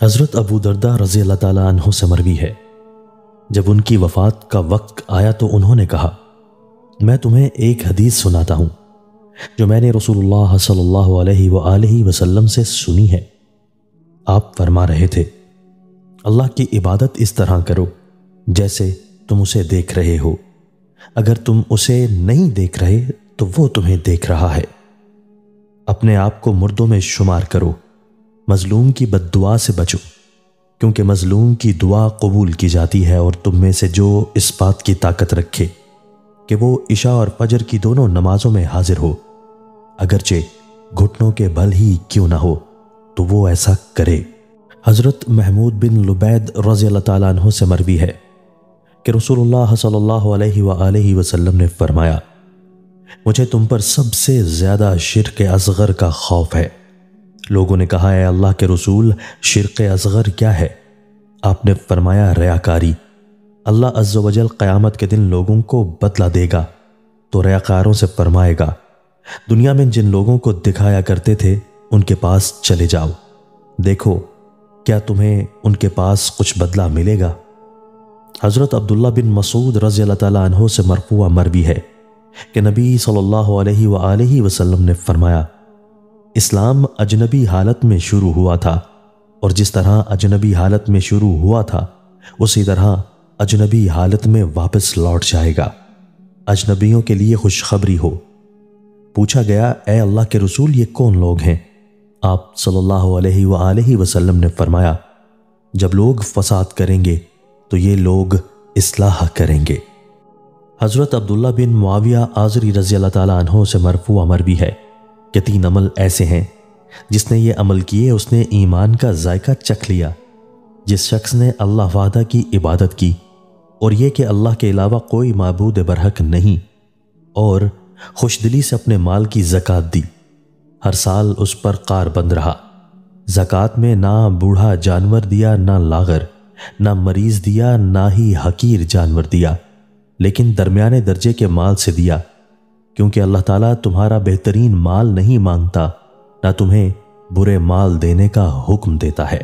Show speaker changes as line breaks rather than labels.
حضرت ابو درداء رضی اللہ تعالیٰ عنہ سے مروی ہے، جب ان کی وفات کا وقت آیا تو انہوں نے کہا، میں تمہیں ایک حدیث سناتا ہوں جو میں نے رسول اللہ صلی اللہ علیہ وآلہ وسلم سے سنی ہے۔ آپ فرما رہے تھے، اللہ کی عبادت اس طرح کرو جیسے تم اسے دیکھ رہے ہو، اگر تم اسے نہیں دیکھ رہے تو وہ تمہیں دیکھ رہا ہے۔ اپنے آپ کو مردوں میں شمار کرو، مظلوم کی بد دعا سے بچو، کیونکہ مظلوم کی دعا قبول کی جاتی ہے، اور تم میں سے جو اس بات کی طاقت رکھے کہ وہ عشاء اور فجر کی دونوں نمازوں میں حاضر ہو، اگرچہ گھٹنوں کے بل ہی کیوں نہ ہو، تو وہ ایسا کرے۔ حضرت محمود بن لبید رضی اللہ تعالیٰ عنہ سے مروی ہے کہ رسول اللہ صلی اللہ علیہ وآلہ وسلم نے فرمایا، مجھے تم پر سب سے زیادہ شرک اصغر کا خوف ہے۔ لوگوں نے کہا، اے اللہ کے رسول، شرک اصغر کیا ہے؟ آپ نے فرمایا، ریاکاری۔ اللہ عز و جل قیامت کے دن لوگوں کو بدلہ دے گا تو ریاکاروں سے فرمائے گا، دنیا میں جن لوگوں کو دکھایا کرتے تھے ان کے پاس چلے جاؤ، دیکھو کیا تمہیں ان کے پاس کچھ بدلہ ملے گا۔ حضرت عبداللہ بن مسعود رضی اللہ تعالیٰ عنہ سے مرفوع مروی ہے کہ نبی صلی اللہ علیہ وآلہ وسلم نے فرمایا، اسلام اجنبی حالت میں شروع ہوا تھا، اور جس طرح اجنبی حالت میں شروع ہوا تھا اسی طرح اجنبی حالت میں واپس لوٹ جائے گا۔ اجنبیوں کے لیے خوشخبری ہو۔ پوچھا گیا، اے اللہ کے رسول، یہ کون لوگ ہیں؟ آپ صلی اللہ علیہ وآلہ وسلم نے فرمایا، جب لوگ فساد کریں گے تو یہ لوگ اصلاح کریں گے۔ حضرت عبداللہ بن معاویہ آزری رضی اللہ تعالیٰ عنہ سے مرفوع مروی ہے کہ 3 عمل ایسے ہیں، جس نے یہ عمل کیے اس نے ایمان کا ذائقہ چکھ لیا۔ جس شخص نے اللہ وحدہ کی عبادت کی، اور یہ کہ اللہ کے علاوہ کوئی معبود برحق نہیں، اور خوش دلی سے اپنے مال کی زکوٰۃ دی، ہر سال اس پر قار بند رہا۔ زکوٰۃ میں نہ بوڑھا جانور دیا، نہ لاغر، نہ مریض دیا، نہ ہی حقیر جانور دیا، لیکن درمیانے درجے کے مال سے دیا، کیونکہ اللہ تعالیٰ تمہارا بہترین مال نہیں مانگتا، نہ تمہیں برے مال دینے کا حکم دیتا ہے۔